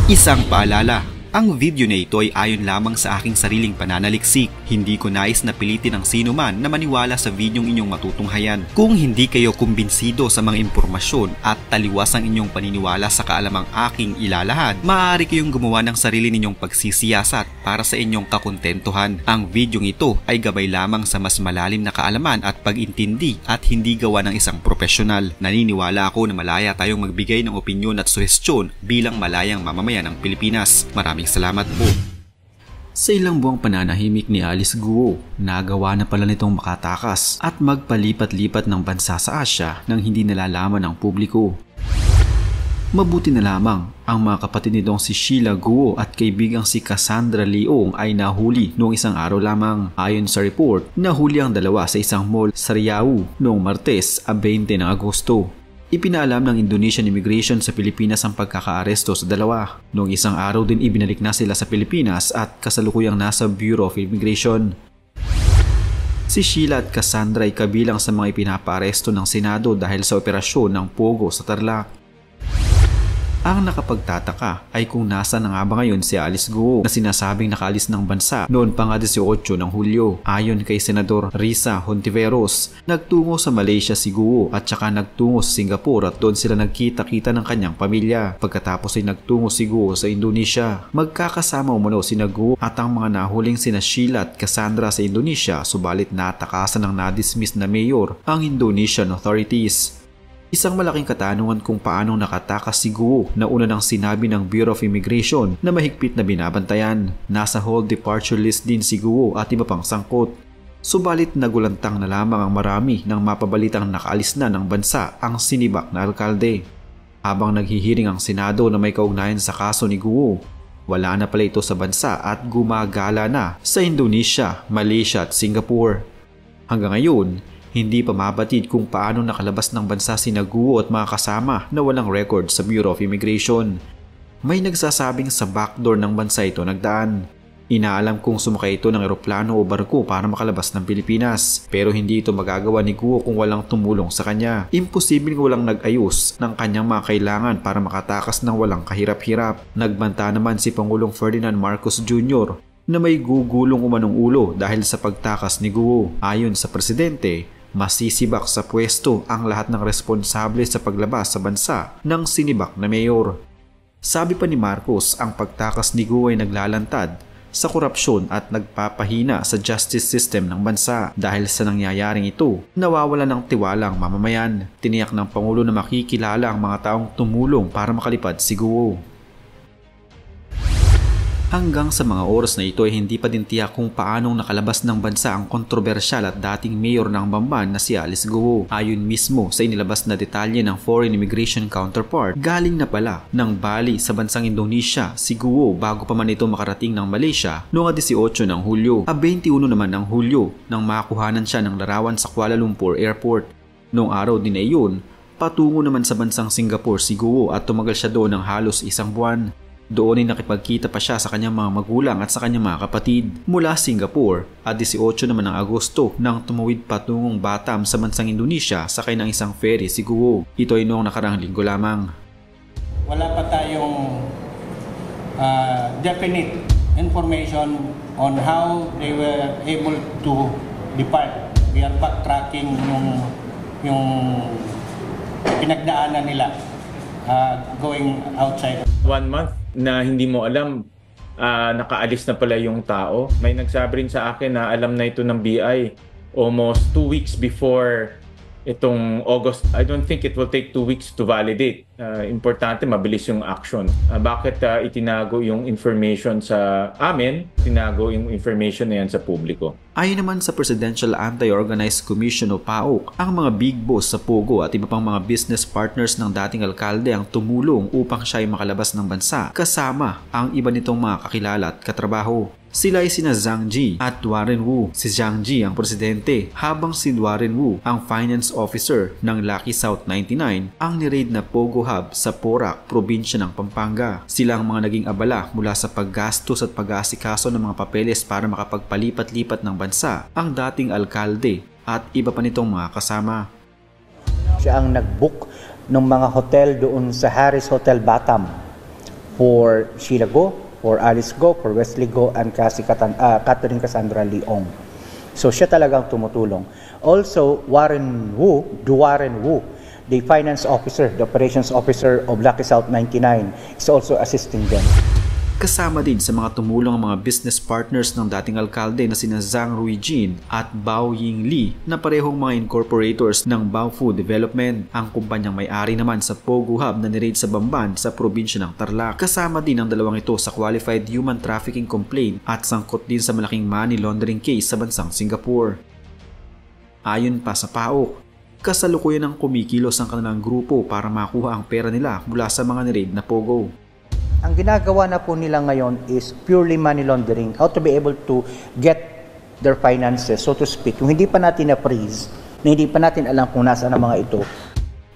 Isang paalala, ang video na ito ay ayon lamang sa aking sariling pananaliksik. Hindi ko nais na pilitin ang sino man na maniwala sa videong inyong matutunghayan. Kung hindi kayo kumbinsido sa mga impormasyon at taliwas ang inyong paniniwala sa kaalamang aking ilalahad, maaari kayong gumawa ng sarili ninyong pagsisiyasat para sa inyong kakontentuhan. Ang videong ito ay gabay lamang sa mas malalim na kaalaman at pag-intindi at hindi gawa ng isang profesional. Naniniwala ako na malaya tayong magbigay ng opinyon at suhestyon bilang malayang mamamayan ng Pilipinas. Maraming salamat po. Sa ilang buwang pananahimik ni Alice Guo, nagawa na pala nitong makatakas at magpalipat-lipat ng bansa sa Asya nang hindi nalalaman ng publiko. Mabuti na lamang ang mga kapatid nitong si Sheila Guo at kaibigang si Cassandra Leong ay nahuli noong isang araw lamang. Ayon sa report, nahuli ang dalawa sa isang mall sa Riau noong Martes, 20 ng Agosto. Ipinaalam ng Indonesian Immigration sa Pilipinas ang pagkakaaresto sa dalawa. Noong isang araw din ibinalik na sila sa Pilipinas at kasalukuyang nasa Bureau of Immigration. Si Sheila at Cassandra ay kabilang sa mga ipinapaaresto ng Senado dahil sa operasyon ng Pogo sa Tarlac. Ang nakapagtataka ay kung nasa na nga ba ngayon si Alice Guo na sinasabing nakaalis ng bansa noon pa nga 18 ng Hulyo. Ayon kay Senador Risa Hontiveros, nagtungo sa Malaysia si Guo at saka nagtungo sa Singapore at doon sila nagkita-kita ng kanyang pamilya. Pagkatapos ay nagtungo si Guo sa Indonesia. Magkakasama umano sina Guo at ang mga nahuling sina Sheila at Cassandra sa Indonesia, subalit natakasan ng nadismiss na mayor ang Indonesian authorities. Isang malaking katanungan kung paano nakatakas si Guo na una nang sinabi ng Bureau of Immigration na mahigpit na binabantayan. Nasa hold departure list din si Guo at iba pang sangkot. Subalit nagulantang na lamang ang marami nang mapabalitang nakaalis na ng bansa ang sinibak na alkalde. Habang naghihiring ang Senado na may kaugnayan sa kaso ni Guo, wala na pala ito sa bansa at gumagala na sa Indonesia, Malaysia at Singapore. Hanggang ngayon, hindi pa mabatid kung paano nakalabas ng bansa sina Guo at mga kasama na walang record sa Bureau of Immigration. May nagsasabing sa backdoor ng bansa ito nagdaan. Inaalam kung sumakay ito ng eroplano o barko para makalabas ng Pilipinas. Pero hindi ito magagawa ni Guo kung walang tumulong sa kanya. Imposibleng walang nag-ayos ng kanyang mga kailangan para makatakas ng walang kahirap-hirap. Nagbanta naman si Pangulong Ferdinand Marcos Jr. na may gugulong umanong ulo dahil sa pagtakas ni Guo. Ayon sa presidente, masisibak sa pwesto ang lahat ng responsable sa paglabas sa bansa ng sinibak na mayor. Sabi pa ni Marcos, ang pagtakas ni Guo ay naglalantad sa korupsyon at nagpapahina sa justice system ng bansa. Dahil sa nangyayaring ito, nawawala ng tiwala ang mamamayan. Tiniyak ng Pangulo na makikilala ang mga taong tumulong para makalipad si Guo. Hanggang sa mga oras na ito ay hindi pa din tiyak kung paanong nakalabas ng bansa ang kontrobersyal at dating mayor ng Bamban na si Alice Guo. Ayon mismo sa inilabas na detalye ng foreign immigration counterpart, galing na pala ng Bali sa bansang Indonesia si Guo bago pa man ito makarating ng Malaysia noong 18 ng Hulyo. 21 naman ng Hulyo nang makuhanan siya ng larawan sa Kuala Lumpur Airport. Noong araw din ay yun, patungo naman sa bansang Singapore si Guo at tumagal siya doon ng halos isang buwan. Doon ay nakipagkita pa siya sa kanyang mga magulang at sa kanyang mga kapatid. Mula Singapore at 18 naman ng Agosto nang tumawid patungong Batam sa bansang Indonesia sakay ng isang ferry si Guo. Ito ay noong nakarang linggo lamang. Wala pa tayong definite information on how they were able to depart. We are backtracking yung pinagdaanan nila going outside. 1 month na hindi mo alam nakaalis na pala yung tao. May nagsabi rin sa akin na alam na ito ng BI almost 2 weeks before itong August. I don't think it will take 2 weeks to validate. Importante, mabilis yung action. Bakit itinago yung information sa amin, tinago yung information na yan sa publiko? Ayon naman sa Presidential Anti-Organized Commission o PAOK, ang mga big boss sa Pogo at iba pang mga business partners ng dating alkalde ang tumulong upang siya ay makalabas ng bansa kasama ang iba nitong mga kakilala at katrabaho. Sila ay sina Zhang Ji at Warren Wu. Si Zhang Ji ang presidente habang si Warren Wu ang finance officer ng Lucky South 99, ang niraid na Pogo Hub sa Porac, probinsya ng Pampanga. Sila ang mga naging abala mula sa paggastos at pag-aasikaso ng mga papeles para makapagpalipat-lipat ng bansa ang dating alkalde at iba pa nitong mga kasama. Siya ang nag-book ng mga hotel doon sa Harris Hotel Batam for Sheila Go, for Alice Go, for Wesley Go, and Catherine Cassandra Leong. So siya talagang tumutulong. Also, Duwarren Wu, the finance officer, the operations officer of Lucky South 99, is also assisting them. Kasama din sa mga tumulong ang mga business partners ng dating alkalde na sina Zhang Ruijin at Bao Ying Li na parehong mga incorporators ng Bao Food Development, ang kumpanyang may-ari naman sa Pogo Hub na niraid sa Bamban sa probinsya ng Tarlac. Kasama din ang dalawang ito sa qualified human trafficking complaint at sangkot din sa malaking money laundering case sa bansang Singapore. Ayon pa sa PAOK, kasalukuyan ng kumikilos ang kanilang grupo para makuha ang pera nila mula sa mga niraid na Pogo. Ang ginagawa na po nila ngayon is purely money laundering, how to be able to get their finances, so to speak. Kung hindi pa natin na-freeze, na hindi pa natin alam kung nasaan ang mga ito.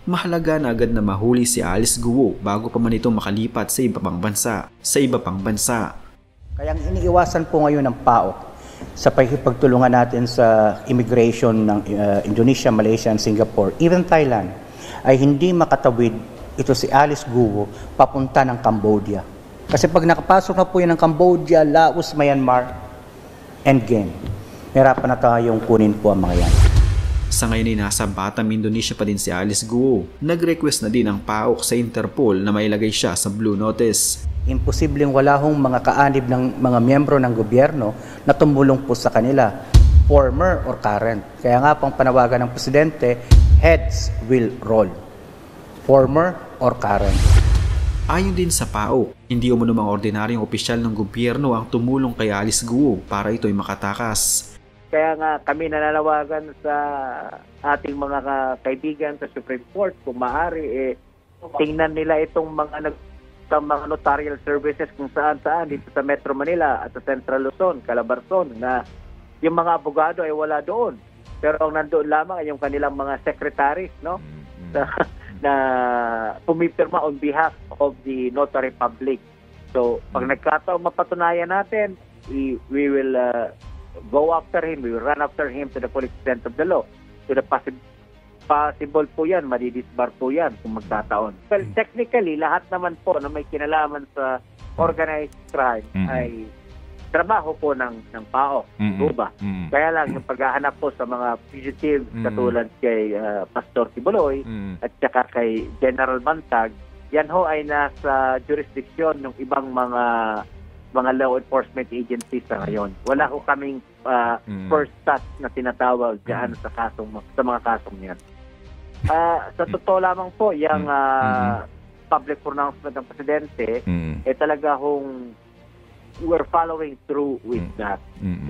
Mahalaga na agad na mahuli si Alice Guo bago pa man ito makalipat sa iba pang bansa. Kaya ang iniiwasan po ngayon ng PAOK sa pagtulungan natin sa immigration ng Indonesia, Malaysia, and Singapore, even Thailand, ay hindi makatawid ito si Alice Guo papunta ng Cambodia. Kasi pag nakapasok na po yan ng Cambodia, Laos, Myanmar, endgame. Hirapan na tayong kunin po ang mga yan. Sa ngayon ay nasa Batam, Indonesia pa din si Alice Guo. Nag-request na din ang PAOK sa Interpol na mailagay siya sa Blue Notice. Imposibleng wala hong mga kaanib ng mga miyembro ng gobyerno na tumulong po sa kanila, former or current. Kaya nga pang panawagan ng Presidente, heads will roll. Former or current. Ayon din sa PAOK, hindi umano mga ordinaryong opisyal ng gobyerno ang tumulong kay Alice Guo para ito'y makatakas. Kaya nga kami nananawagan sa ating mga kaibigan sa Supreme Court, kung maaari, tingnan nila itong mga notarial services kung saan-saan dito sa Metro Manila at sa Central Luzon, Calabarzon, na yung mga abogado ay wala doon. Pero ang nandoon lamang ay yung kanilang mga secretaries, no? Na pumipirma on behalf of the notary public. So, pag nagkataon mapatunayan natin, we will go after him, we will run after him to the full extent of the law. To the possible po yan, madidisbar po yan kung magkataon. Well, technically, lahat naman po na may kinalaman sa organized crime ay trabaho po ng PAOK, ba? Kaya lang yung paghahanap po sa mga fugitive katulad kay Pastor Tibuloy at saka kay General Bantag, yan ho ay nasa jurisdiction ng ibang mga law enforcement agencies sa ngayon. Wala ho kaming first touch na tinatawag diyan sa mga kasong yan. Sa totoo lamang po, yung public pronouncement ng Presidente, talaga hong we're following through with that.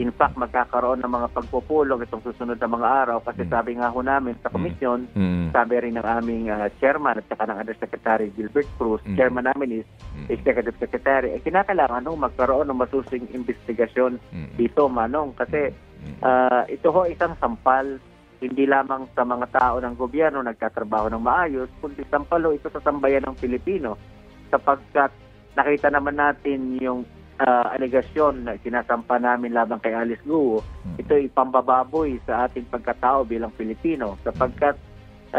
In fact, magkakaroon ng mga pagpupulong itong susunod na mga araw kasi sabi nga ho namin sa komisyon, sabi rin ng aming chairman at saka ng Undersecretary Gilbert Cruz, chairman namin is Executive Secretary, kinakailangan magkaroon ng masusing investigasyon dito, Manong, kasi ito ho isang sampal, hindi lamang sa mga tao ng gobyerno nagtatrabaho ng maayos, kundi sampal ho ito sa sambayan ng Pilipino sapagkat nakita naman natin yung alegasyon na sinasampa namin labang kay Alice Guo, ito ay pambababoy sa ating pagkatao bilang Pilipino sapagkat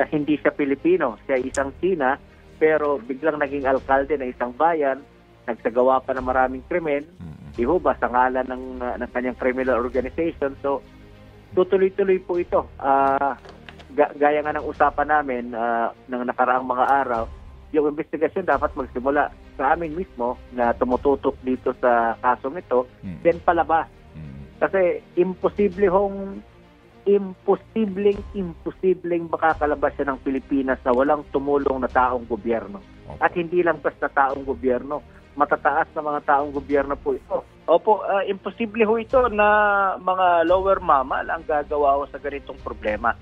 hindi siya Pilipino, siya isang China pero biglang naging alkalde ng isang bayan, nagsagawa pa ng maraming krimen, di ho ba, sa ngalan ng kanyang criminal organization. So, tutuloy-tuloy po ito. Gaya nga ng usapan namin ng nakaraang mga araw, yung investigasyon dapat magsimula sa amin mismo na tumututok dito sa kasong ito, then palabas. Kasi imposibleng makakalabas siya ng Pilipinas na walang tumulong na taong gobyerno. At hindi lang basta taong gobyerno, matataas na mga taong gobyerno po ito. Opo, imposible ho ito na mga lower mama lang gagawa sa ganitong problema.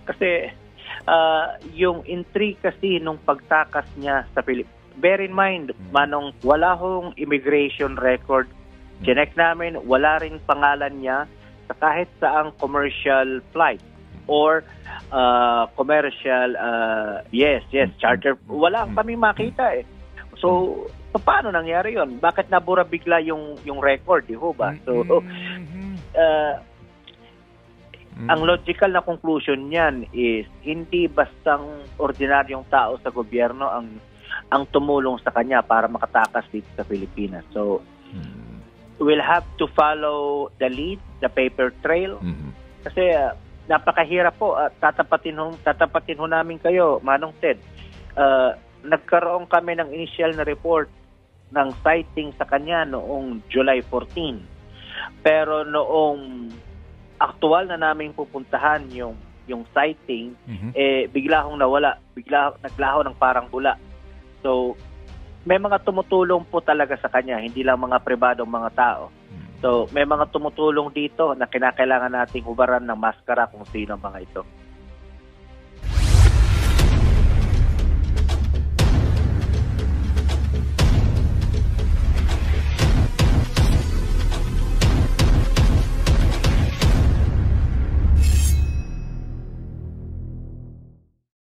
Kasi yung intricacy nung pagtakas niya sa Pilipinas. Bear in mind, Manong, wala hong immigration record. Chinek namin, wala rin pangalan niya sa kahit saang commercial flight or commercial, charter. Wala kami makita eh. So, paano nangyari yon? Bakit nabura bigla yung record, di ba? So, ang logical na conclusion niyan is hindi bastang ordinaryong tao sa gobyerno ang ang tumulong sa kanya para makatakas dito sa Pilipinas. So, we'll have to follow the lead, the paper trail. Kasi napakahirap po. Tatapatin ho namin kayo, Manong Ted. Nagkaroon kami ng initial na report ng sighting sa kanya noong July 14. Pero noong aktual na namin pupuntahan yung sighting, bigla hong nawala. Bigla naglaho ng parang bula. So, may mga tumutulong po talaga sa kanya, hindi lang mga pribadong mga tao. So, may mga tumutulong dito na kinakailangan nating hubaran ng maskara kung sino mga ito.